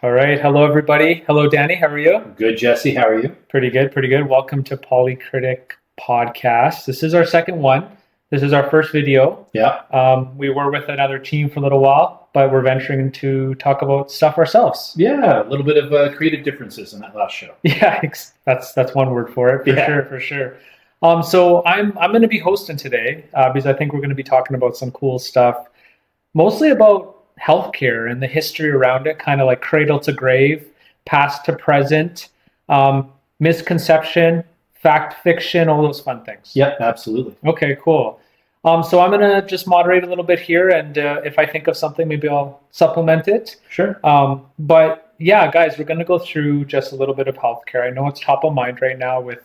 All right. Hello, everybody. Hello, Danny. How are you? Good, Jesse. How are you? Pretty good. Pretty good. Welcome to Policritics Podcast. This is our second one. This is our first video. Yeah. We were with another team for a little while, but we're venturing to talk about stuff ourselves. Yeah, a little bit of creative differences in that last show. Yeah, that's one word for it, for sure. So I'm going to be hosting today because I think we're going to be talking about some cool stuff, mostly about healthcare and the history around it, kind of like cradle to grave, past to present, misconception, fact, fiction, all those fun things. Yep, absolutely. Okay, cool. So I'm going to just moderate a little bit here, and if I think of something, maybe I'll supplement it. Sure. But yeah, guys, we're going to go through just a little bit of healthcare. I know it's top of mind right now with,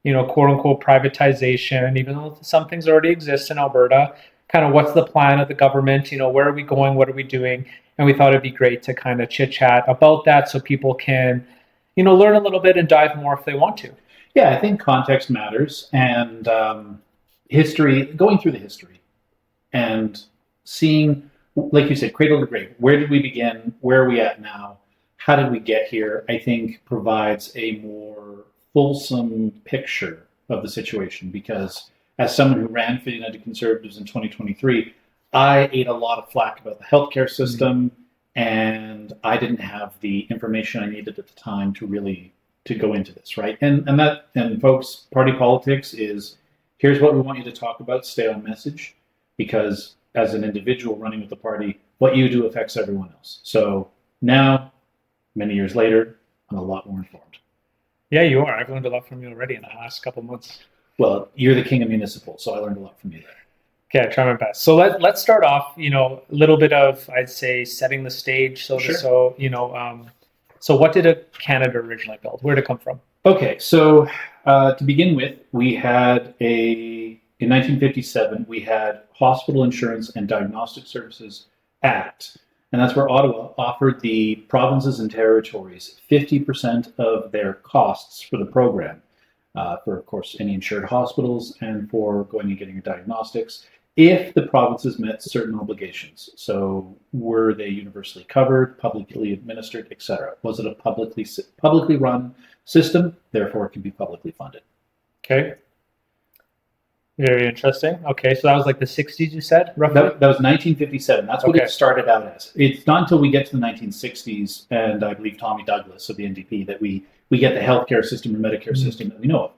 quote unquote privatization, even though some things already exist in Alberta. Kind of what's the plan of the government? Where are we going? What are we doing? And we thought it'd be great to kind of chit chat about that so people can, learn a little bit and dive more if they want to. Yeah, I think context matters, and history, going through the history and seeing, like you said, cradle to grave. Where did we begin? Where are we at now? How did we get here? I think provides a more fulsome picture of the situation, because as someone who ran for the United Conservatives in 2023, I ate a lot of flack about the healthcare system, and I didn't have the information I needed at the time to go into this, right? And folks, party politics is, here's what we want you to talk about, stay on message, because as an individual running with the party, what you do affects everyone else. So now, many years later, I'm a lot more informed. Yeah, you are. I've learned a lot from you already in the last couple of months. Well, you're the king of municipal, so I learned a lot from you there. Okay, I try my best. So let's start off, a little bit of, I'd say, setting the stage. So what did Canada originally build? Where did it come from? Okay, so to begin with, we had in 1957, we had Hospital Insurance and Diagnostic Services Act, and that's where Ottawa offered the provinces and territories 50% of their costs for the program. For, of course, any insured hospitals and for going and getting your diagnostics, if the provinces met certain obligations. So were they universally covered, publicly administered, etc.? Was it a publicly run system? Therefore, it can be publicly funded. Okay. Very interesting. Okay, so that was like the 60s, you said, roughly? That was 1957. That's what it started out as. It's not until we get to the 1960s, and I believe Tommy Douglas of the NDP, that we get the healthcare system or Medicare system that we know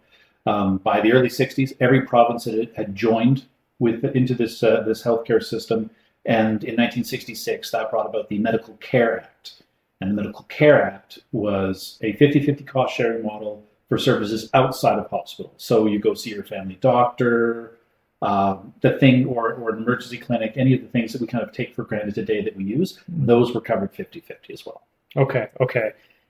of. By the early 60s, every province had joined into this healthcare system, and in 1966, that brought about the Medical Care Act. And the Medical Care Act was a 50-50 cost-sharing model for services outside of hospitals. So you go see your family doctor, or an emergency clinic, any of the things that we kind of take for granted today that we use, those were covered 50-50 as well. Okay.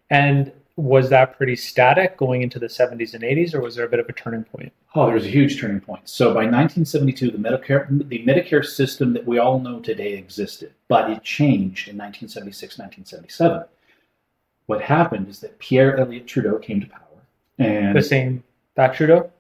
And was that pretty static going into the 70s and 80s, or was there a bit of a turning point? Oh, there was a huge turning point. So by 1972, the Medicare system that we all know today existed, but it changed in 1976, 1977. What happened is that Pierre Elliott Trudeau came to power. And that Trudeau?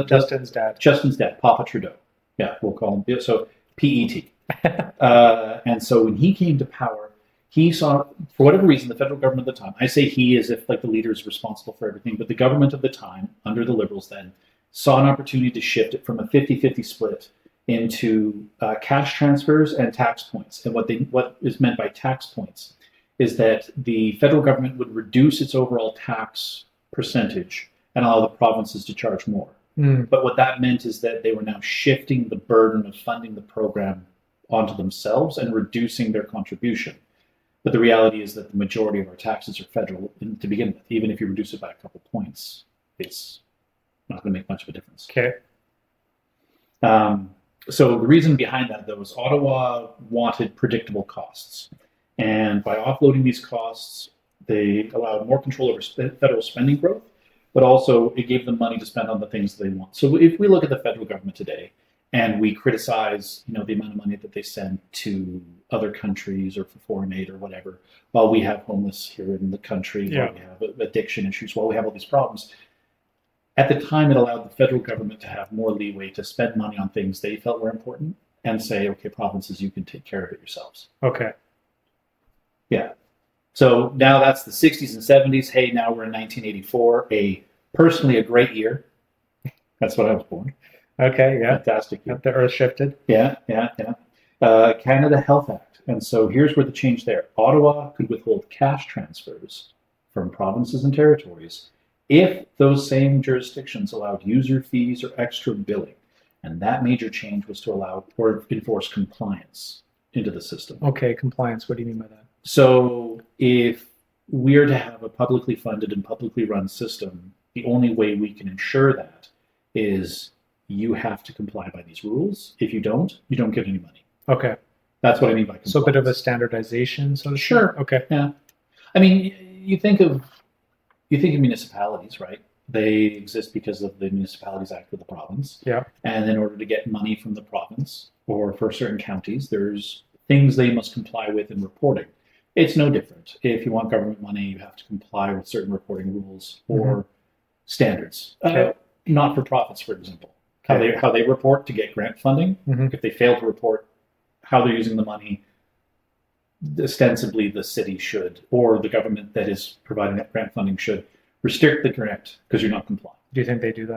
Justin's dad, Papa Trudeau. Yeah, we'll call him. So PET. And so when he came to power, he saw, for whatever reason, the federal government at the time, I say he as if like the leader is responsible for everything, but the government of the time, under the Liberals then, saw an opportunity to shift it from a 50-50 split into cash transfers and tax points. And what is meant by tax points is that the federal government would reduce its overall tax percentage and allow the provinces to charge more. But what that meant is that they were now shifting the burden of funding the program onto themselves and reducing their contribution. But the reality is that the majority of our taxes are federal to begin with. Even if you reduce it by a couple points, it's not going to make much of a difference. Okay. So the reason behind that, though, is Ottawa wanted predictable costs. And by offloading these costs, they allowed more control over federal spending growth, but also it gave them money to spend on the things they want. So if we look at the federal government today, and we criticize, the amount of money that they send to other countries or for foreign aid or whatever, while we have homeless here in the country, while we have addiction issues, while we have all these problems. At the time, it allowed the federal government to have more leeway to spend money on things they felt were important and say, okay, provinces, you can take care of it yourselves. Okay. Yeah. So now that's the 60s and 70s. Hey, now we're in 1984. Personally a great year. That's when I was born. Okay, yeah. Fantastic year. The earth shifted. Yeah. Canada Health Act. And so here's where the change there. Ottawa could withhold cash transfers from provinces and territories if those same jurisdictions allowed user fees or extra billing. And that major change was to allow or enforce compliance into the system. Okay, compliance. What do you mean by that? So if we're to have a publicly funded and publicly run system, the only way we can ensure that is you have to comply by these rules. If you don't get any money. Okay. That's what I mean by compliance. So a bit of a standardization, so to speak? Sure. Okay. Yeah. I mean, you think of municipalities, right? They exist because of the Municipalities Act of the province. Yeah. And in order to get money from the province or for certain counties, there's things they must comply with in reporting. It's no different. If you want government money, you have to comply with certain reporting rules or standards. Okay. Not-for-profits, for example, how they report to get grant funding. If they fail to report how they're using the money, ostensibly the city should, or the government that is providing that grant funding should restrict the grant because you're not complying. Do you think they do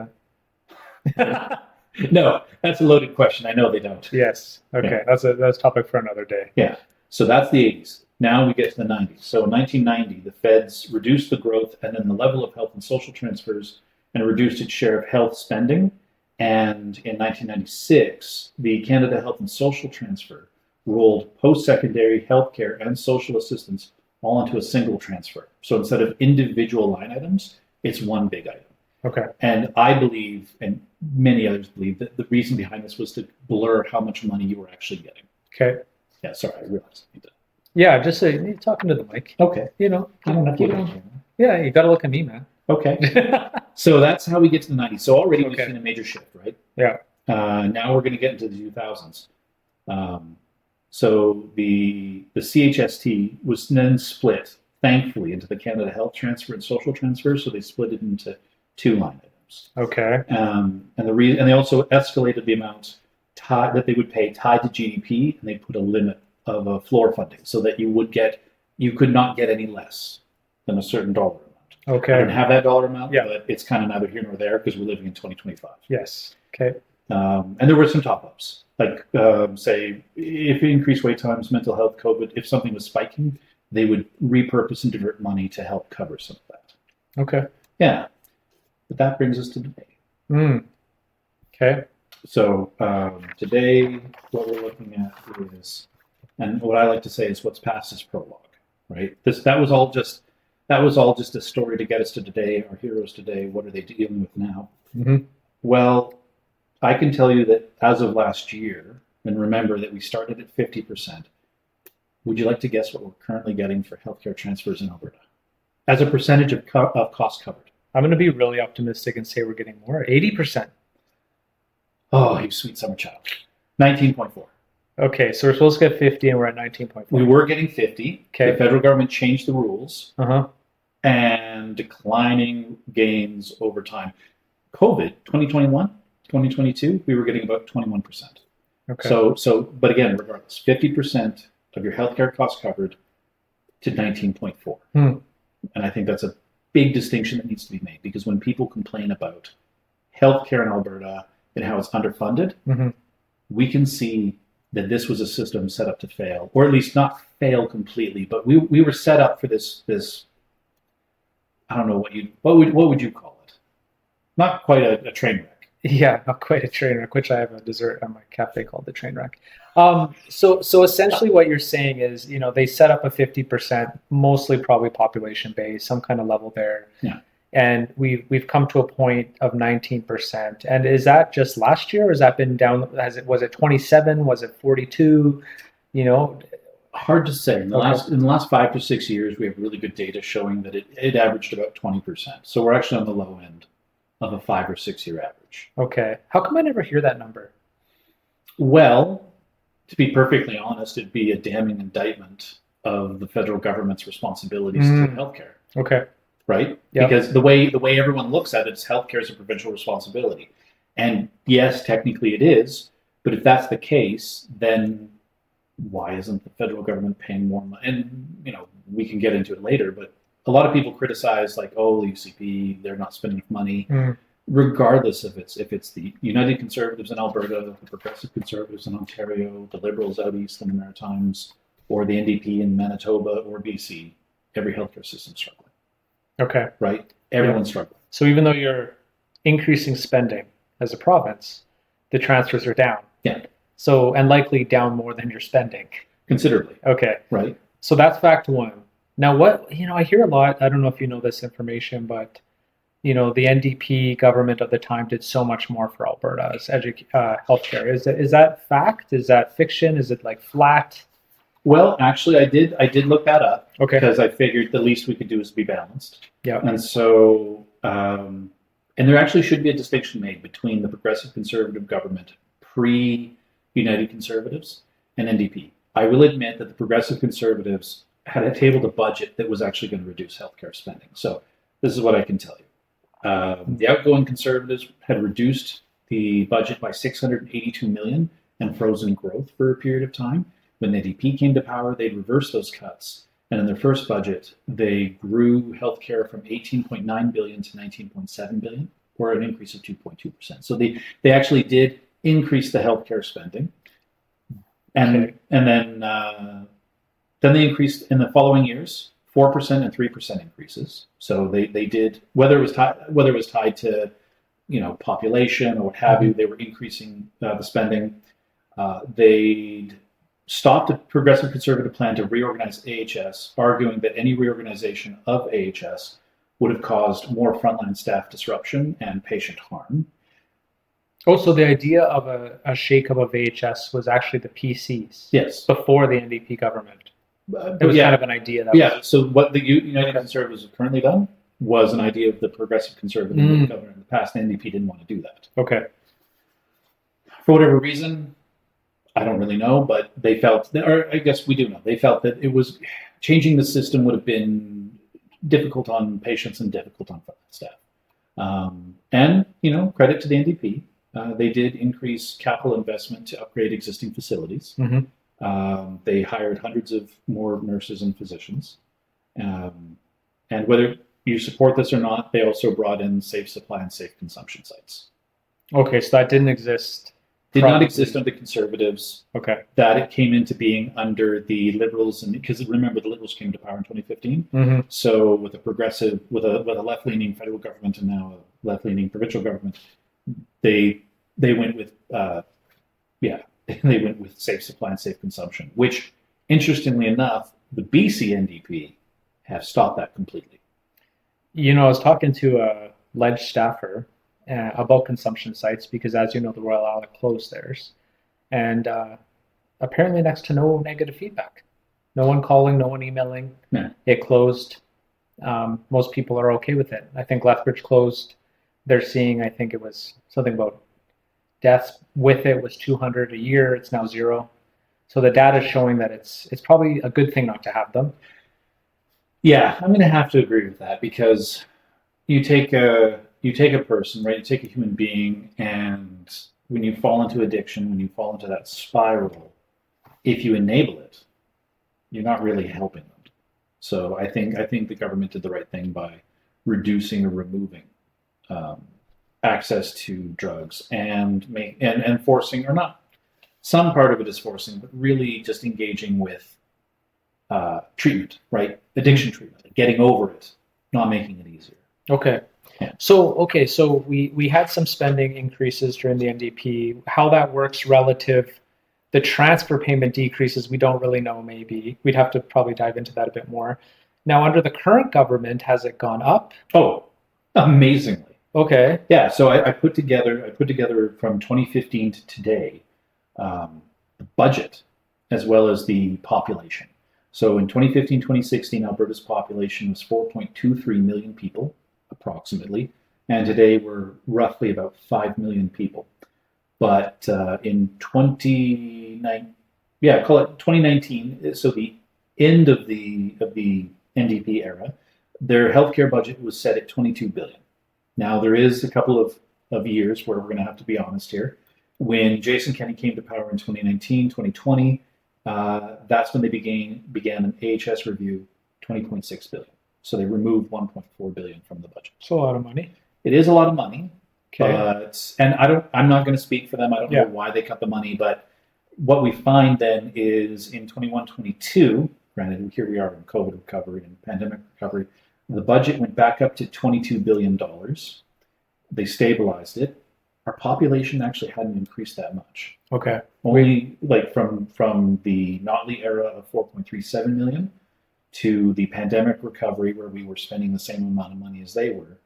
that? No, that's a loaded question. I know they don't. Yes. Okay. Yeah. That's a topic for another day. Yeah. So that's the 80s. Now we get to the 90s. So in 1990, the feds reduced the growth and then the level of health and social transfers and reduced its share of health spending. And in 1996, the Canada Health and Social Transfer rolled post-secondary healthcare and social assistance all into a single transfer. So instead of individual line items, it's one big item. Okay. And I believe, and many others believe, that the reason behind this was to blur how much money you were actually getting. Okay. Yeah, sorry, I realized. Yeah, just say you're talking to the mic. Okay. You know. I don't have to look at you. Yeah, you got to look at me, man. Okay. So that's how we get to the 90s. So already we've Okay. seen a major shift, right? Yeah. Now we're going to get into the 2000s. So the CHST was then split, thankfully, into the Canada Health Transfer and Social Transfer. So they split it into two line items. Okay. And they also escalated the amount that they would pay tied to GDP, and they put a limit of a floor funding so that you could not get any less than a certain dollar amount. Okay. I don't have that dollar amount, Yeah. but it's kind of neither here nor there because we're living in 2025. Yes. Okay. And there were some top-ups, like say if it increased wait times, mental health, COVID, if something was spiking, they would repurpose and divert money to help cover some of that. Okay. Yeah. But that brings us to today. Okay. So today, what we're looking at is, and what I like to say is what's past is prologue, right? That was all just a story to get us to today, our heroes today. What are they dealing with now? Well, I can tell you that as of last year, and remember that we started at 50%, would you like to guess what we're currently getting for healthcare transfers in Alberta? As a percentage of cost covered. I'm going to be really optimistic and say we're getting more. 80%. Oh, you sweet summer child. 19.4. Okay, so we're supposed to get 50 and we're at 19.4. We were getting 50. Okay. The federal government changed the rules. Uh-huh. And declining gains over time. COVID, 2021, 2022, we were getting about 21%. Okay. So, but again, regardless, 50% of your healthcare costs covered to 19.4. And I think that's a big distinction that needs to be made, because when people complain about healthcare in Alberta and how it's underfunded, we can see that this was a system set up to fail, or at least not fail completely, but we were set up for this I don't know what would you call it? Not quite a train wreck. Yeah, not quite a train wreck, which I have a dessert at my cafe called the train wreck. So essentially what you're saying is, they set up a 50%, mostly probably population based, some kind of level there. Yeah. And we've come to a point of 19%. And is that just last year, or has that been down? Was it 27? Was it 42? Hard to say. In the last 5 to 6 years, we have really good data showing that it averaged about 20%. So we're actually on the low end of a 5 or 6 year average. Okay. How come I never hear that number? Well, to be perfectly honest, it'd be a damning indictment of the federal government's responsibilities to healthcare. Okay. Right? Yep. Because the way everyone looks at it is healthcare is a provincial responsibility. And yes, technically it is, but if that's the case, then why isn't the federal government paying more money? And, we can get into it later, but a lot of people criticize, like, oh, the UCP, they're not spending enough money, regardless of if it's the United Conservatives in Alberta, the Progressive Conservatives in Ontario, the Liberals out east in the Maritimes, or the NDP in Manitoba or BC, every healthcare system's struggling. Okay. Right? Everyone's struggling. So even though you're increasing spending as a province, the transfers are down. Yeah. So, and likely down more than you're spending. Considerably. Okay. Right. So that's fact one. Now, I hear a lot, I don't know if you know this information, but, the NDP government of the time did so much more for Alberta's healthcare. Is that fact? Is that fiction? Is it like flat? Well, actually, I did look that up. Okay. Because I figured the least we could do is be balanced. Yeah. And so, and there actually should be a distinction made between the Progressive Conservative government pre-United Conservatives and NDP. I will admit that the Progressive Conservatives had tabled a budget that was actually going to reduce healthcare spending. So this is what I can tell you. The outgoing Conservatives had reduced the budget by $682 million and frozen growth for a period of time. When the NDP came to power, they'd reversed those cuts. And in their first budget, they grew healthcare from $18.9 billion to $19.7 billion, or an increase of 2.2%. So they actually did increase the healthcare spending. And then they increased in the following years 4% and 3% increases. So they did, whether it was tied to population or what have you, they were increasing the spending. They stopped a Progressive Conservative plan to reorganize AHS, arguing that any reorganization of AHS would have caused more frontline staff disruption and patient harm. Oh, so the idea of a shakeup of AHS was actually the PCs. Yes. Before the NDP government. It was kind of an idea. So what the United Conservatives have currently done was an idea of the Progressive Conservative government in the past. The NDP didn't want to do that. Okay. For whatever reason, I don't really know, but they felt, or I guess we do know, they felt that it was changing the system would have been difficult on patients and difficult on staff. And credit to the NDP. They did increase capital investment to upgrade existing facilities. Mm-hmm. They hired hundreds of more nurses and physicians. And whether you support this or not, they also brought in safe supply and safe consumption sites. Okay, so that didn't exist. Did not exist under the Conservatives. Okay. That it came into being under the Liberals, and because remember the Liberals came to power in 2015. Mm-hmm. So with a left-leaning federal government and now a left-leaning provincial government, they went with they went with safe supply and safe consumption, which interestingly enough, the BC NDP have stopped that completely. I was talking to a ledge staffer about consumption sites because, as you know, the Royal Alec closed theirs, and apparently next to no negative feedback. No one calling, no one emailing. Yeah. It closed. Most people are okay with it. I think Lethbridge closed. They're seeing, I think it was something about deaths with it was 200 a year. It's now 0. So the data is showing that it's probably a good thing not to have them. Yeah, I'm going to have to agree with that because you take a person, right? You take a human being, and when you fall into addiction, when you fall into that spiral, if you enable it, you're not really helping them. So I think the government did the right thing by reducing or removing access to drugs and forcing, or not. Some part of it is forcing, but really just engaging with treatment, right? Addiction treatment, getting over it, not making it easier. Okay. Yeah. So we had some spending increases during the NDP. How that works relative, the transfer payment decreases, we don't really know. Maybe we'd have to probably dive into that a bit more. Now, under the current government, has it gone up? Oh, amazingly. Okay. Yeah. So I put together from 2015 to today the budget as well as the population. So in 2015, 2016, Alberta's population was 4.23 million people, approximately, and today we're roughly about 5 million people. But in 2019, so the end of the NDP era, their healthcare budget was set at $22 billion. Now there is a couple of years where we're going to have to be honest here. When Jason Kenney came to power in 2019, 2020, That's when they began an AHS review, 20.6 billion. So they removed 1.4 billion from the budget. It's a lot of money. It is a lot of money, Okay. I'm not going to speak for them. I don't Yeah. know why they cut the money, but what we find then is in 21-22, granted, here we are in COVID recovery and pandemic recovery, the budget went back up to $22 billion. They stabilized it. Our population actually hadn't increased that much. Okay. Only like from the Notley era of 4.37 million to the pandemic recovery where we were spending the same amount of money as they were,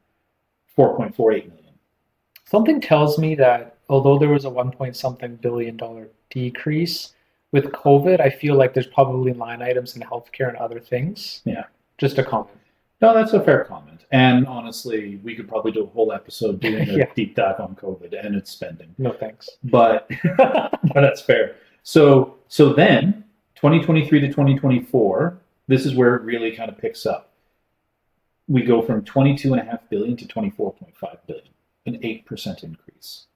4.48 million. Something tells me that although there was a 1 billion dollar decrease with COVID, I feel like there's probably line items in healthcare and other things. Yeah. Just a comment. No, that's a fair comment. And honestly, we could probably do a whole episode doing a Yeah. deep dive on COVID and its spending. No thanks. But that's fair. So then 2023 to 2024, this is where it really kind of picks up. We go from 22.5 billion to 24.5 billion, an 8% increase.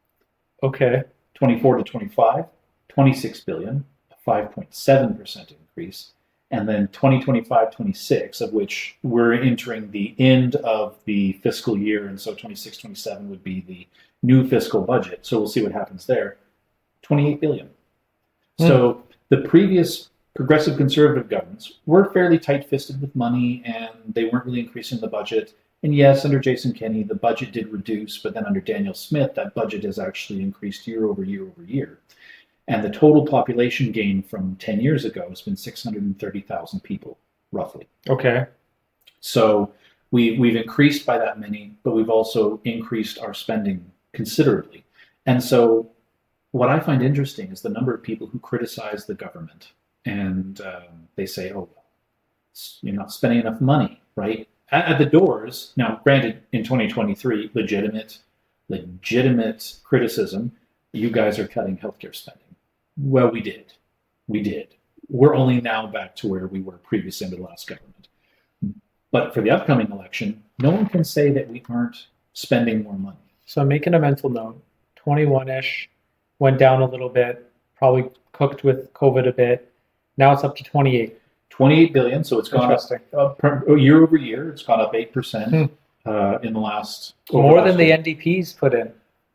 Okay. 24 to 25, 26 billion, a 5.7% increase. And then 2025-26, of which we're entering the end of the fiscal year, and so 26-27 would be the new fiscal budget. So we'll see what happens there. 28 billion. So the previous progressive conservative governments were fairly tight-fisted with money, and they weren't really increasing the budget. And yes, under Jason Kenney, the budget did reduce, but then under Daniel Smith, that budget has actually increased year over year over year. And the total population gain from 10 years ago has been 630,000 people, roughly. Okay. So we've increased by that many, but we've also increased our spending considerably. And so what I find interesting is the number of people who criticize the government. And they say, oh, you're not spending enough money, right? At the doors, now granted, in 2023, legitimate criticism, you guys are cutting healthcare spending. Well, we did. We're only now back to where we were previously under the last government. But for the upcoming election, no one can say that we aren't spending more money. So I'm making a mental note. 21-ish, went down a little bit, probably cooked with COVID a bit. Now it's up to 28. 28 billion, so it's gone Interesting. up year over year. It's gone up 8% in the last. More than the NDP's put in.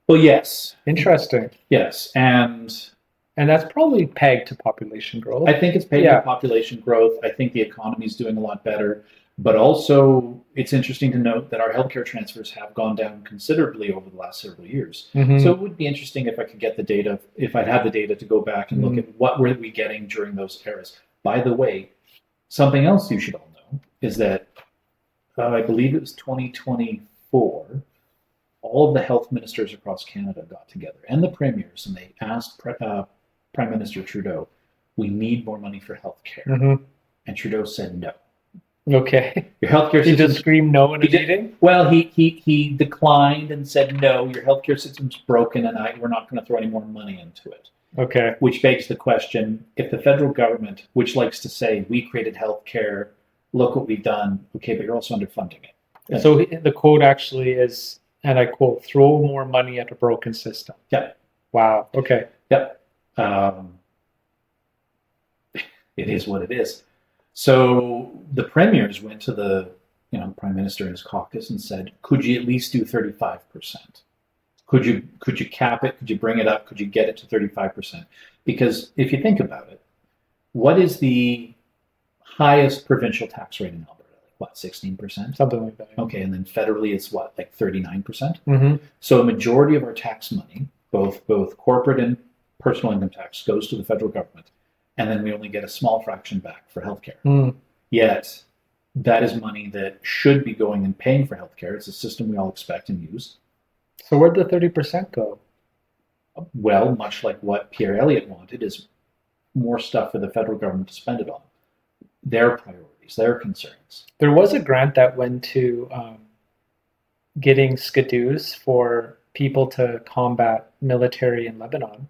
Well, yes. Interesting. Yes, and that's probably pegged to population growth. I think it's pegged to population growth. I think the economy is doing a lot better. But also, it's interesting to note that our healthcare transfers have gone down considerably over the last several years. Mm-hmm. So it would be interesting if I could get the data, if I'd had the data to go back and look at what were we getting during those eras. By the way, something else you should all know is that I believe it was 2024, all of the health ministers across Canada got together and the premiers, and they asked Prime Minister Trudeau, we need more money for healthcare. Mm-hmm. And Trudeau said no. Okay. Your healthcare system. He just screamed no in a meeting? Well, he declined and said, no, your healthcare system's broken and we're not going to throw any more money into it. Okay. Which begs the question, if the federal government, which likes to say, we created healthcare, look what we've done, okay, but you're also underfunding it. Yeah. So the quote actually is, and I quote, throw more money at a broken system. Yep. Wow. Okay. Yep. It is what it is. So the premiers went to the Prime Minister and his caucus and said, could you at least do 35%? Could you cap it? Could you bring it up? Could you get it to 35%? Because if you think about it, what is the highest provincial tax rate in Alberta? What, 16%? Something like that. Yeah. Okay, and then federally it's what, like 39%? Mm-hmm. So a majority of our tax money, both corporate and personal income tax, goes to the federal government. And then we only get a small fraction back for healthcare. Mm. Yet, that is money that should be going and paying for healthcare. It's a system we all expect and use. So where'd the 30% go? Well, much like what Pierre Elliott wanted, is more stuff for the federal government to spend it on. Their priorities, their concerns. There was a grant that went to getting skidoos for people to combat military in Lebanon.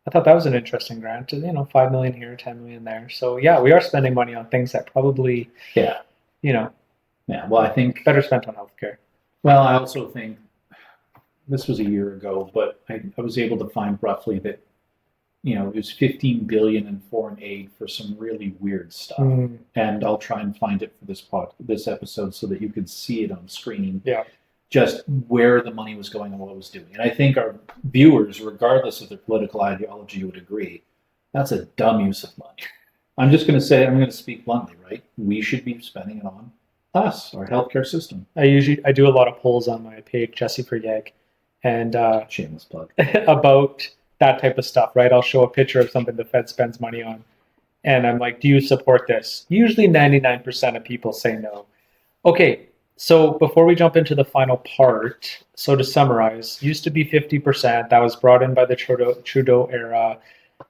I thought that was an interesting grant. 5 million here, 10 million there. So yeah, we are spending money on things that probably, Yeah, well, I think better spent on healthcare. Well, I also think this was a year ago, but I was able to find roughly that it was 15 billion in foreign aid for some really weird stuff. And I'll try and find it for this episode so that you can see it on screen. Yeah. Just where the money was going and what it was doing. And I think our viewers, regardless of their political ideology, would agree that's a dumb use of money. I'm going to speak bluntly, right? We should be spending it on us, our healthcare system. I do a lot of polls on my page, Jesse for Yeg, and shameless plug about that type of stuff, right? I'll show a picture of something the Fed spends money on, and I'm like, do you support this? Usually 99% of people say no. Okay, so before we jump into the final part, so to summarize, used to be 50%. That was brought in by the Trudeau era.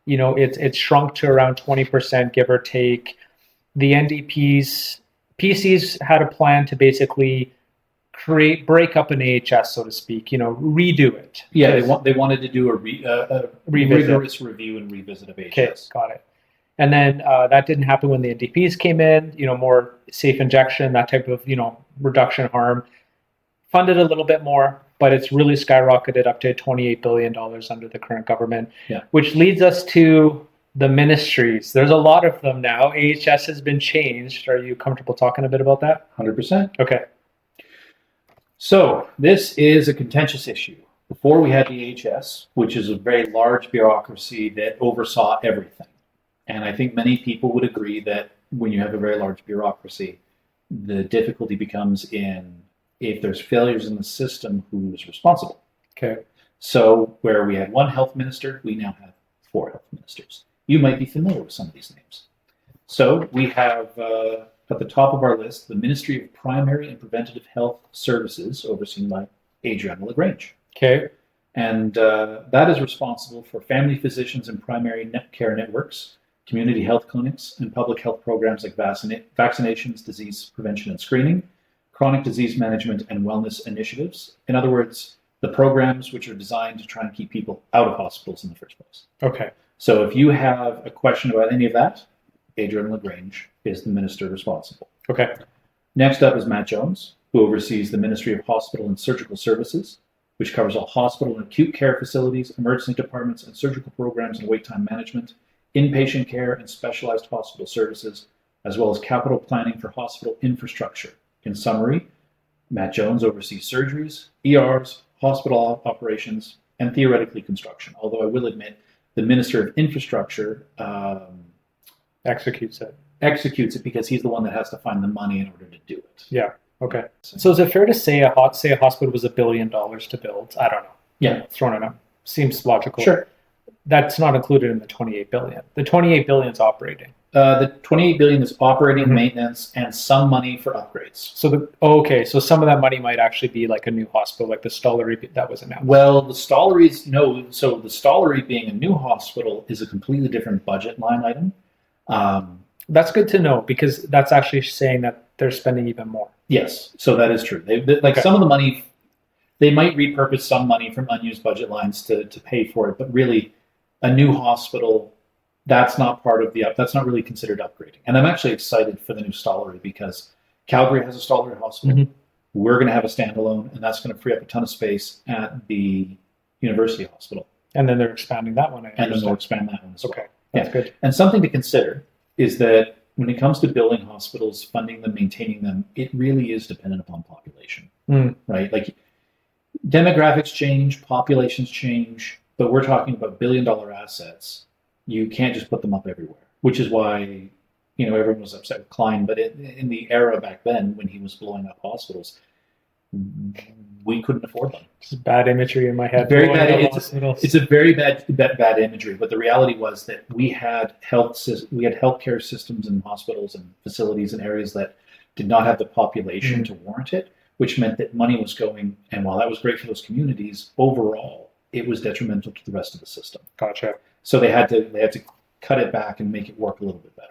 It's shrunk to around 20%, give or take. The PCs had a plan to basically break up an AHS, so to speak, redo it. Yeah, they wanted to do a rigorous review and revisit of AHS. Okay, got it. And then that didn't happen when the NDPs came in, more safe injection, that type of, reduction harm. Funded a little bit more, but it's really skyrocketed up to $28 billion under the current government, which leads us to the ministries. There's a lot of them now. AHS has been changed. Are you comfortable talking a bit about that? 100%. Okay. So this is a contentious issue. Before we had the AHS, which is a very large bureaucracy that oversaw everything. And I think many people would agree that when you have a very large bureaucracy, the difficulty becomes in if there's failures in the system, who's responsible. Okay. So where we had one health minister, we now have 4 health ministers. You might be familiar with some of these names. So we have at the top of our list, the Ministry of Primary and Preventative Health Services, overseen by Adriana LaGrange. Okay. And that is responsible for family physicians and primary care networks, community health clinics, and public health programs like vaccinations, disease prevention and screening, chronic disease management, and wellness initiatives. In other words, the programs which are designed to try and keep people out of hospitals in the first place. Okay. So if you have a question about any of that, Adriana LaGrange is the minister responsible. Okay. Next up is Matt Jones, who oversees the Ministry of Hospital and Surgical Services, which covers all hospital and acute care facilities, emergency departments, and surgical programs and wait time management, inpatient care and specialized hospital services, as well as capital planning for hospital infrastructure. In summary, Matt Jones oversees surgeries, ERs, hospital operations, and theoretically construction. Although I will admit, the Minister of Infrastructure executes it because he's the one that has to find the money in order to do it. Yeah. Okay. So is it fair to say a hospital was $1 billion to build? I don't know. Yeah. Throwing it up. Seems logical. Sure. That's not included in the $28 billion. The $28 billion is operating. The $28 billion is operating, maintenance, and some money for upgrades. So so some of that money might actually be like a new hospital, like the Stollery that was announced. Well, the Stollery's no. So the Stollery being a new hospital is a completely different budget line item. That's good to know because that's actually saying that they're spending even more. Yes, so that is true. Some of the money, they might repurpose some money from unused budget lines to pay for it, but really, a new hospital. That's not that's not really considered upgrading. And I'm actually excited for the new Stollery because Calgary has a Stollery hospital. Mm-hmm. We're going to have a standalone, and that's going to free up a ton of space at the University Hospital. And then they're expanding that one. And then they'll expand that one as well. Okay, that's good. And something to consider is that when it comes to building hospitals, funding them, maintaining them, it really is dependent upon population, right? Like demographics change, populations change, but we're talking about billion-dollar assets. You can't just put them up everywhere, which is why, everyone was upset with Klein. But in the era back then, when he was blowing up hospitals, we couldn't afford them. It's bad imagery in my head. Very bad. It's a very bad imagery. But the reality was that we had healthcare systems and hospitals and facilities in areas that did not have the population to warrant it, which meant that money was going. And while that was great for those communities, overall, it was detrimental to the rest of the system. Gotcha. So they had to cut it back and make it work a little bit better.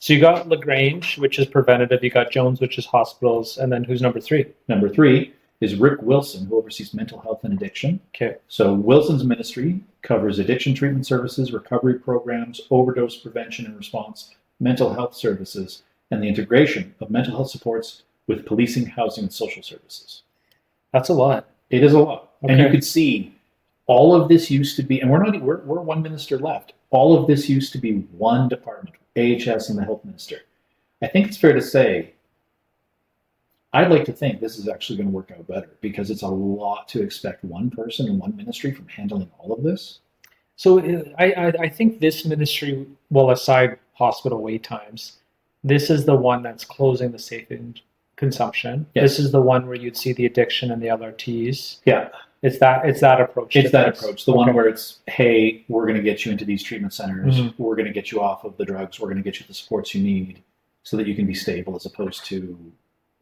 So you got LaGrange, which is preventative. You got Jones, which is hospitals. And then who's number 3? Number 3 is Rick Wilson, who oversees mental health and addiction. Okay. So Wilson's ministry covers addiction treatment services, recovery programs, overdose prevention and response, mental health services, and the integration of mental health supports with policing, housing, and social services. That's a lot. It is a lot. Okay. And you could see all of this used to be, and we're one minister left. All of this used to be one department, AHS and the health minister. I think it's fair to say, I'd like to think this is actually going to work out better, because it's a lot to expect one person in one ministry from handling all of this. So I think this ministry, well, aside hospital wait times, this is the one that's closing the safe consumption. Yes. This is the one where you'd see the addiction and the LRTs. Yeah. It's that approach. It's that approach. The one where it's, hey, we're going to get you into these treatment centers. Mm-hmm. We're going to get you off of the drugs. We're going to get you the supports you need so that you can be stable, as opposed to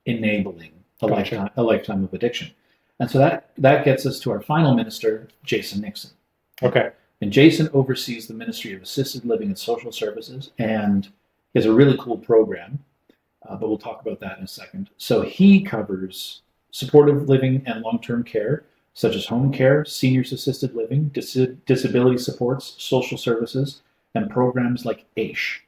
enabling a lifetime of addiction. And so that gets us to our final minister, Jason Nixon. Okay. And Jason oversees the Ministry of Assisted Living and Social Services, and he has a really cool program, but we'll talk about that in a second. So he covers supportive living and long-term care, such as home care, seniors assisted living, disability supports, social services, and programs like AISH.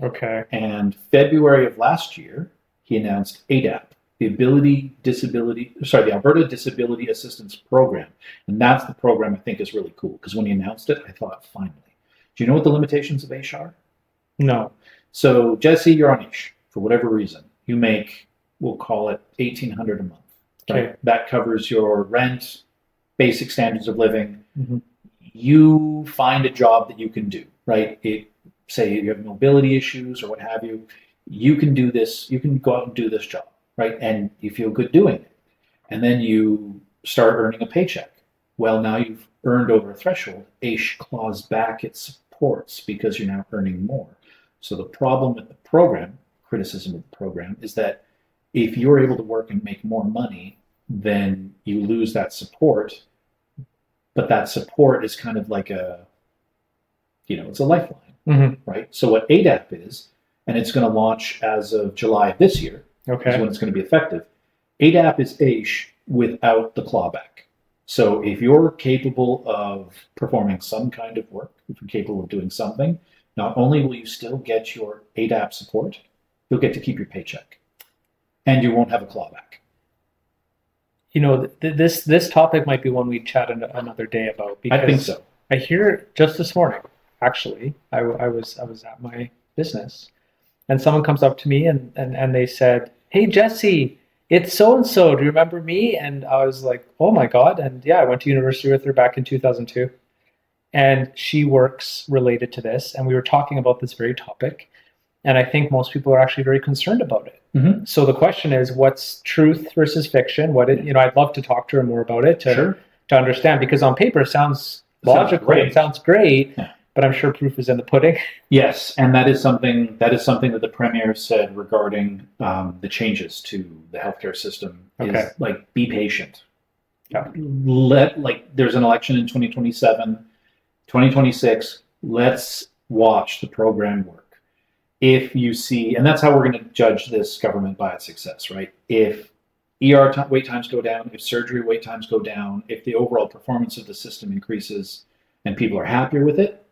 Okay. And February of last year, he announced ADAP, the Alberta Disability Assistance Program. And that's the program I think is really cool, because when he announced it, I thought, finally. Do you know what the limitations of AISH are? No. So, Jesse, you're on AISH for whatever reason. You make, we'll call it $1,800 a month. Right? Okay. That covers your rent, basic standards of living. Mm-hmm. You find a job that you can do, right? Say you have mobility issues or what have you. You can do this. You can go out and do this job, right? And you feel good doing it. And then you start earning a paycheck. Well, now you've earned over a threshold. AISH claws back its supports because you're now earning more. So the problem with the program, criticism of the program, is that if you're able to work and make more money, then you lose that support. But that support is kind of like it's a lifeline, Mm-hmm. right? So what ADAP is, and it's going to launch as of July of this year, is Okay. when it's going to be effective. ADAP is AISH without the clawback. So if you're capable of performing some kind of work, if you're capable of doing something, not only will you still get your ADAP support, you'll get to keep your paycheck. And you won't have a clawback. This topic might be one we chat another day about, because I think so. I hear just this morning, actually, I was at my business, and someone comes up to me and they said, "Hey, Jesse, it's so-and-so. Do you remember me?" And I was like, "Oh my God." And yeah, I went to university with her back in 2002. And she works related to this. And we were talking about this very topic. And I think most people are actually very concerned about it. Mm-hmm. So the question is, what's truth versus fiction? I'd love to talk to her more about it to understand, because on paper it sounds logical. It sounds great. Yeah. But I'm sure proof is in the pudding. Yes, and that is something that the Premier said regarding the changes to the healthcare system. Okay. Is like, be patient. Yeah. There's an election in 2027, 2026. Let's watch the program work. If you see, and that's how we're going to judge this government by its success, right? If wait times go down, if surgery wait times go down, if the overall performance of the system increases and people are happier with it,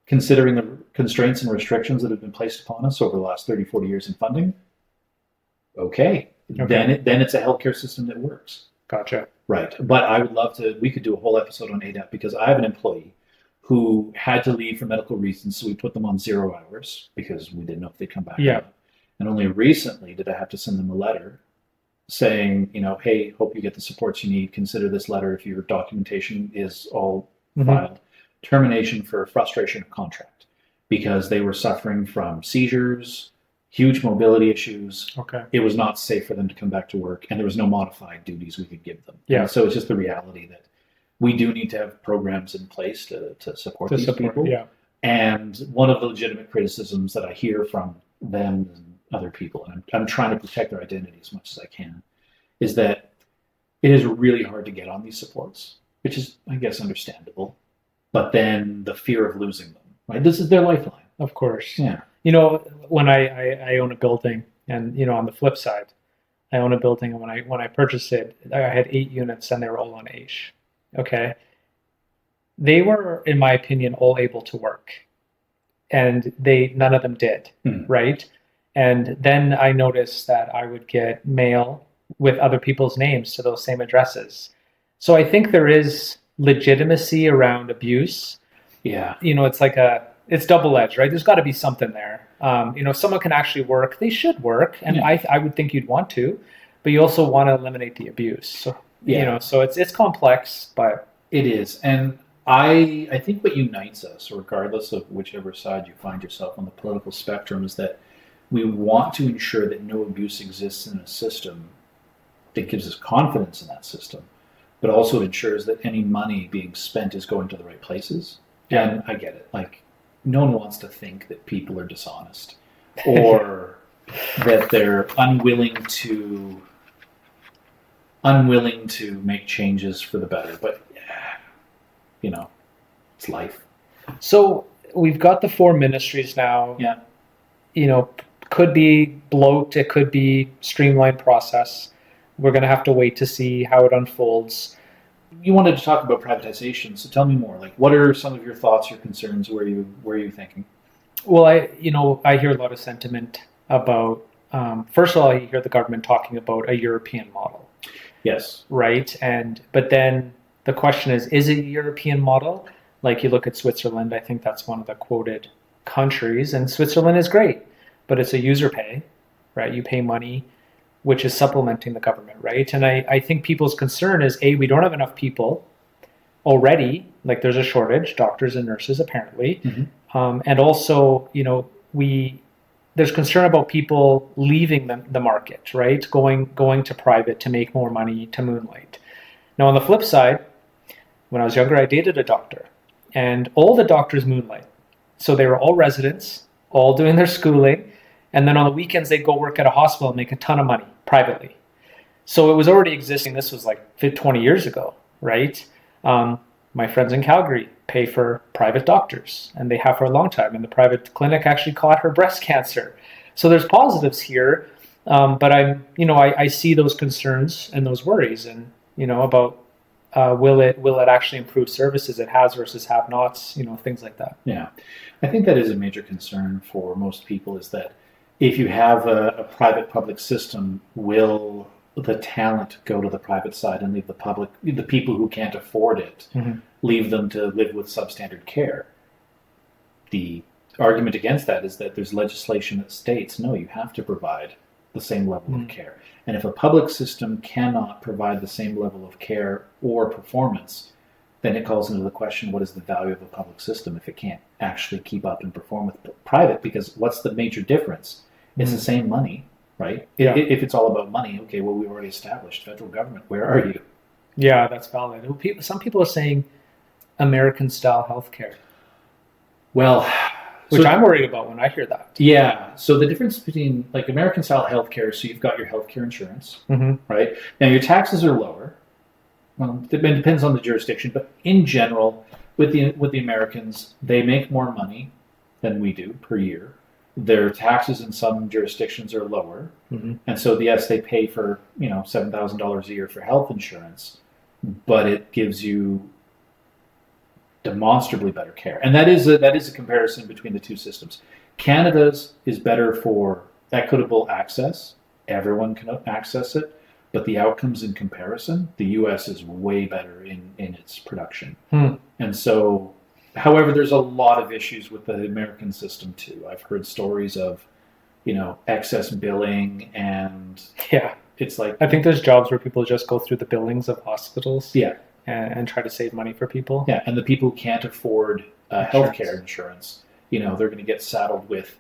considering the constraints and restrictions that have been placed upon us over the last 30, 40 years in funding, okay. Then it's a healthcare system that works. Gotcha. Right. But I would love we could do a whole episode on ADAP, because I have an employee who had to leave for medical reasons, so we put them on 0 hours because we didn't know if they'd come back. Yeah. And only recently did I have to send them a letter saying, hey, hope you get the supports you need. Consider this letter if your documentation is all filed. Termination for frustration of contract, because they were suffering from seizures, huge mobility issues. Okay. It was not safe for them to come back to work, and there was no modified duties we could give them. Yeah. And so it's just the reality that we do need to have programs in place to support these people. Yeah. And one of the legitimate criticisms that I hear from them and other people, and I'm trying to protect their identity as much as I can, is that it is really hard to get on these supports, which is, I guess, understandable. But then the fear of losing them, right? This is their lifeline. Of course. Yeah. When I own a building, and on the flip side, I own a building, and when I purchased it, I had 8 units, and they were all on AISH. Okay. They were, in my opinion, all able to work, and none of them did, right? And then I noticed that I would get mail with other people's names to those same addresses. So I think there is legitimacy around abuse, Yeah. it's like it's double-edged, right? There's got to be something there. If someone can actually work, they should work, and Yeah. I would think you'd want to, but you also want to eliminate the abuse. So so it's complex, but It is. And I think what unites us, regardless of whichever side you find yourself on the political spectrum, is that we want to ensure that no abuse exists in a system that gives us confidence in that system, but also ensures that any money being spent is going to the right places. Yeah. And I get it. Like, no one wants to think that people are dishonest or that they're unwilling to make changes for the better. But it's life. So we've got the 4 ministries now. Yeah. Could be bloat, it could be streamlined process. We're going to have to wait to see how it unfolds. You wanted to talk about privatization, so tell me more. Like, what are some of your thoughts, your concerns? Where are you thinking? Well, I hear a lot of sentiment about, first of all, I hear the government talking about a European model. Yes. Right? But then the question is it a European model? Like, you look at Switzerland, I think that's one of the quoted countries, and Switzerland is great, but it's a user pay, right? You pay money, which is supplementing the government, right? And I think people's concern is, we don't have enough people already, like there's a shortage, doctors and nurses apparently, and also, there's concern about people leaving the market, right? Going to private to make more money, to moonlight. Now, on the flip side, when I was younger, I dated a doctor, and all the doctors moonlight. So they were all residents, all doing their schooling, and then on the weekends they'd go work at a hospital and make a ton of money privately. So it was already existing. This was like 20 years ago, right? My friends in Calgary pay for private doctors, and they have for a long time. And the private clinic actually caught her breast cancer. So there's positives here, but I see those concerns and those worries, and about will it actually improve services it has versus have-nots, things like that. Yeah, I think that is a major concern for most people, is that if you have a private-public system, will the talent go to the private side and leave the people who can't afford it, leave them to live with substandard care? The argument against that is that there's legislation that states, no, you have to provide the same level of care. And if a public system cannot provide the same level of care or performance, then it calls into the question, what is the value of a public system if it can't actually keep up and perform with private? Because what's the major difference? It's the same money, right? Yeah. If it's all about money, okay, well, we've already established federal government. Where are you? Yeah, that's valid. Some people are saying American-style healthcare. Well, which I'm worried about when I hear that. Yeah. So the difference between like American-style healthcare, so you've got your healthcare insurance, right? Now your taxes are lower. Well, it depends on the jurisdiction, but in general, with the Americans, they make more money than we do per year. Their taxes in some jurisdictions are lower, and so yes, they pay for $7,000 a year for health insurance, but it gives you demonstrably better care, and that is a comparison between the two systems. Canada's is better for equitable access; everyone can access it. But the outcomes in comparison, the U.S. is way better in its production. And so, however, there's a lot of issues with the American system too. I've heard stories of, excess billing, and it's like, I think there's jobs where people just go through the billings of hospitals. Yeah. And try to save money for people. Yeah, and the people who can't afford healthcare insurance, they're going to get saddled with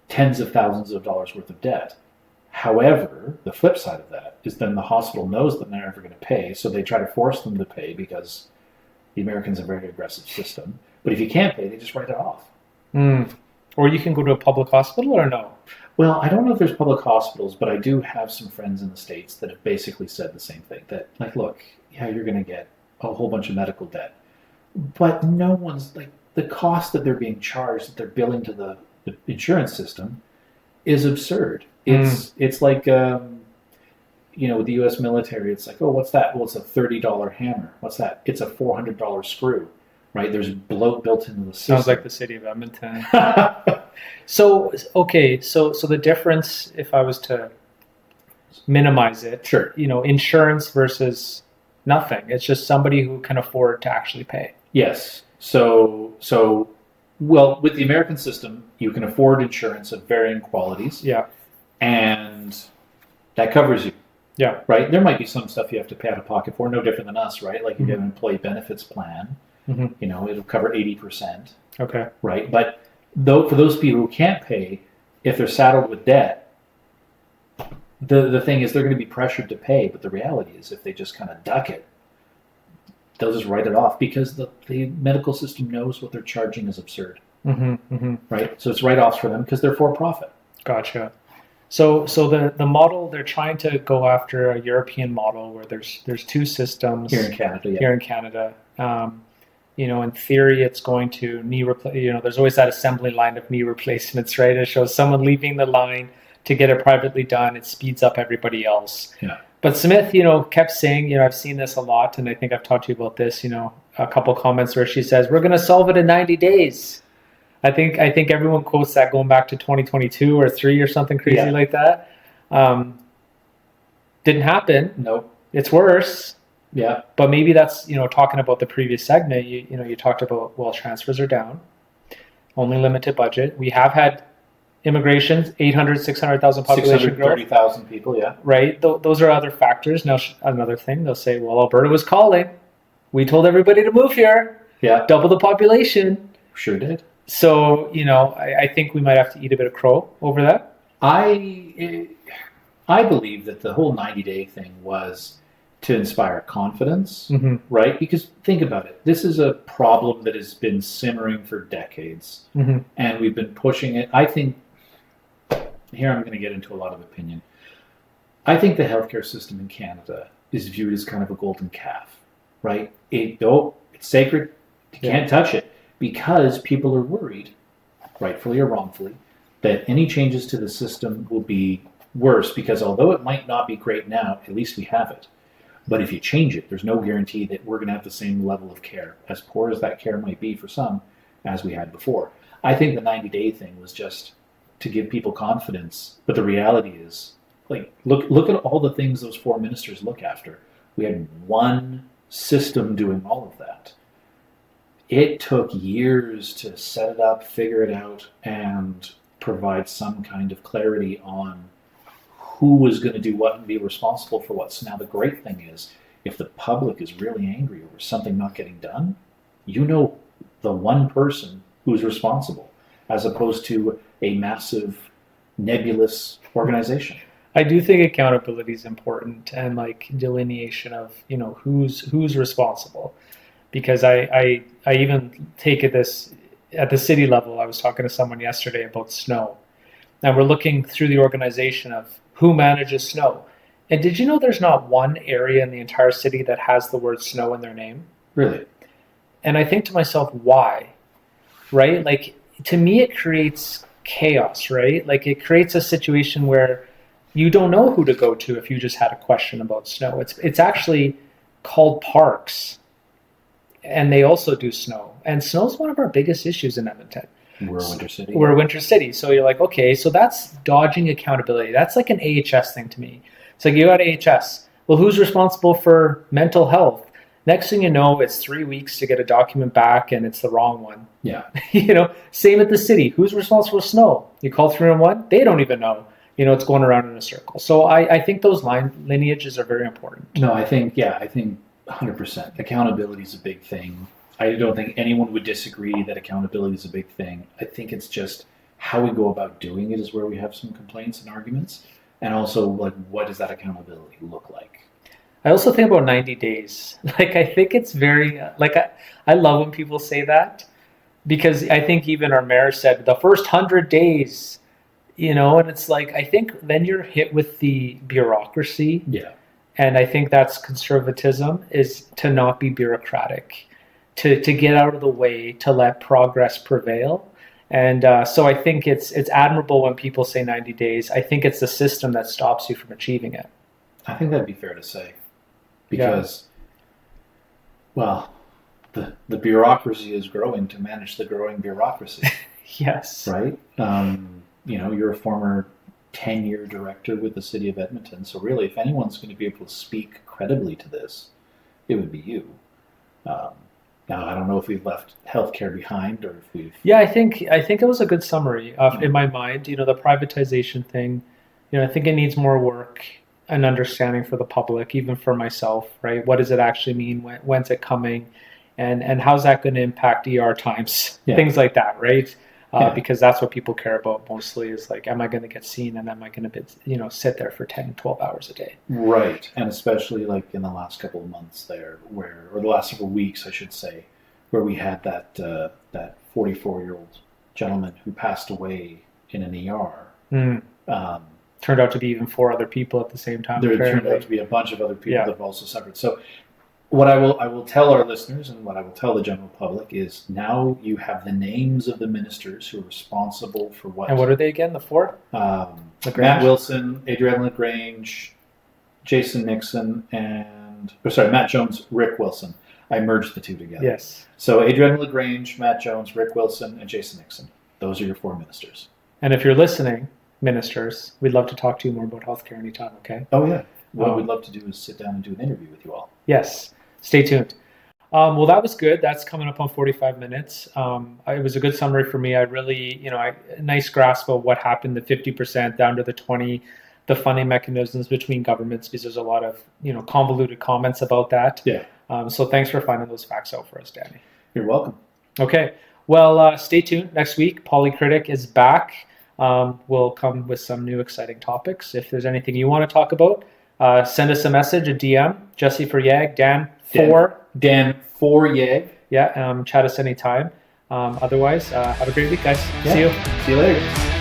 tens of thousands of dollars worth of debt. However, the flip side of that is then the hospital knows that they're never going to pay, so they try to force them to pay because the Americans have a very aggressive system. But if you can't pay, they just write it off. Or you can go to a public hospital, or no? Well, I don't know if there's public hospitals, but I do have some friends in the States that have basically said the same thing. That, like, look, yeah, you're going to get a whole bunch of medical debt, but no one's, like, the cost that they're being charged, that they're billing to the insurance system is absurd. It's like, with the U.S. military, it's like, oh, what's that? Well, it's a $30 hammer. What's that? It's a $400 screw, right? There's bloat built into the system. Sounds like the city of Edmonton. So the difference, if I was to minimize it, sure, insurance versus Nothing. It's just somebody who can afford to actually pay. Yes. So, well, with the American system, you can afford insurance of varying qualities. Yeah. And that covers you. Yeah. Right? There might be some stuff you have to pay out of pocket for, no different than us, right? Like you get an employee benefits plan, it'll cover 80%. Okay. Right? But for those people who can't pay, if they're saddled with debt, the thing is they're going to be pressured to pay. But the reality is if they just kind of duck it, they'll just write it off because the medical system knows what they're charging is absurd. Right? So it's write-offs for them because they're for profit. Gotcha. So the model, they're trying to go after a European model where there's two systems Here in Canada, yeah. Here in Canada. In theory, it's going to there's always that assembly line of knee replacements, right? It shows someone leaving the line to get it privately done. It speeds up everybody else. Yeah. But Smith, kept saying, I've seen this a lot, and I think I've talked to you about this, a couple comments where she says, we're going to solve it in 90 days. I think everyone quotes that going back to 2022 or 3 or something crazy like that. Didn't happen. Nope. It's worse. Yeah. But maybe that's, talking about the previous segment, you talked about, well, transfers are down, only limited budget. We have had immigration, 800, 600,000 population growth. 630,000 people, yeah. Right? Those are other factors. Now, another thing, they'll say, well, Alberta was calling. We told everybody to move here. Yeah. Double the population. Sure did. So, I think we might have to eat a bit of crow over that. I believe that the whole 90-day thing was to inspire confidence, right? Because think about it. This is a problem that has been simmering for decades, and we've been pushing it. I think, here I'm going to get into a lot of opinion. I think the healthcare system in Canada is viewed as kind of a golden calf, right? It's sacred. You can't touch it. Because people are worried, rightfully or wrongfully, that any changes to the system will be worse because although it might not be great now, at least we have it. But if you change it, there's no guarantee that we're going to have the same level of care, as poor as that care might be for some, as we had before. I think the 90-day thing was just to give people confidence. But the reality is, look at all the things those 4 ministers look after. We had one system doing all of that. It took years to set it up, figure it out, and provide some kind of clarity on who was going to do what and be responsible for what. So now the great thing is, if the public is really angry over something not getting done, the one person who's responsible, as opposed to a massive, nebulous organization. I do think accountability is important and delineation of, who's responsible. Because I even take this at the city level. I was talking to someone yesterday about snow. And we're looking through the organization of who manages snow. And did you know there's not one area in the entire city that has the word snow in their name? Really? And I think to myself, why? Right? To me, it creates chaos, right? It creates a situation where you don't know who to go to if you just had a question about snow. It's actually called parks. And they also do snow. And snow is one of our biggest issues in Edmonton. We're a winter city. We're a winter city. So you're like, okay, so that's dodging accountability. That's like an AHS thing to me. It's like you got AHS. Well, who's responsible for mental health? Next thing you know, it's 3 weeks to get a document back and it's the wrong one. Yeah. Same at the city. Who's responsible for snow? You call 311? They don't even know. It's going around in a circle. So I think those lineages are very important. No, I think 100%. Accountability is a big thing. I don't think anyone would disagree that accountability is a big thing. I think it's just how we go about doing it is where we have some complaints and arguments. And also, what does that accountability look like? I also think about 90 days. I think it's very, I love when people say that because I think even our mayor said the first 100 days, and it's I think then you're hit with the bureaucracy. Yeah. And I think that's conservatism, is to not be bureaucratic, to get out of the way, to let progress prevail. And so I think it's admirable when people say 90 days. I think it's the system that stops you from achieving it. I think that'd be fair to say. Because, the bureaucracy is growing to manage the growing bureaucracy. Yes. Right? You're a former 10-year director with the city of Edmonton. So really, if anyone's going to be able to speak credibly to this, it would be you. Now, I don't know if we've left healthcare behind or if we've. Yeah, I think it was a good summary in my mind. The privatization thing. I think it needs more work and understanding for the public, even for myself. Right? What does it actually mean? When's it coming? And how's that going to impact ER times? Yeah. Things like that, right? Yeah. Because that's what people care about mostly is like, am I going to get seen and am I going to sit there for 10, 12 hours a day? Right. And especially like in the last couple of months there or the last several weeks, I should say, where we had that 44-year-old gentleman who passed away in an ER. Turned out to be even 4 other people at the same time. There turned out to be a bunch of other people that have also suffered. So what I will tell our listeners and what I will tell the general public is now you have the names of the ministers who are responsible for what. And what are they again? The 4? Matt Wilson, Adrienne LaGrange, Jason Nixon, Matt Jones, Rick Wilson. I merged the two together. Yes. So Adrienne LaGrange, Matt Jones, Rick Wilson, and Jason Nixon. Those are your 4 ministers. And if you're listening, ministers, we'd love to talk to you more about healthcare anytime, okay? Oh, yeah. What we'd love to do is sit down and do an interview with you all. Yes. Stay tuned. Well, that was good. That's coming up on 45 minutes. It was a good summary for me. I really, a nice grasp of what happened, the 50% down to the 20, the funding mechanisms between governments, because there's a lot of, convoluted comments about that. Yeah. So thanks for finding those facts out for us, Danny. You're welcome. Okay. Well, stay tuned. Next week, Polycritic is back. We'll come with some new exciting topics. If there's anything you want to talk about, send us a message, a DM, Jesse for Yag, Dan for Yag. Yeah, chat us anytime. Otherwise, have a great week, guys. Yeah. See you. See you later.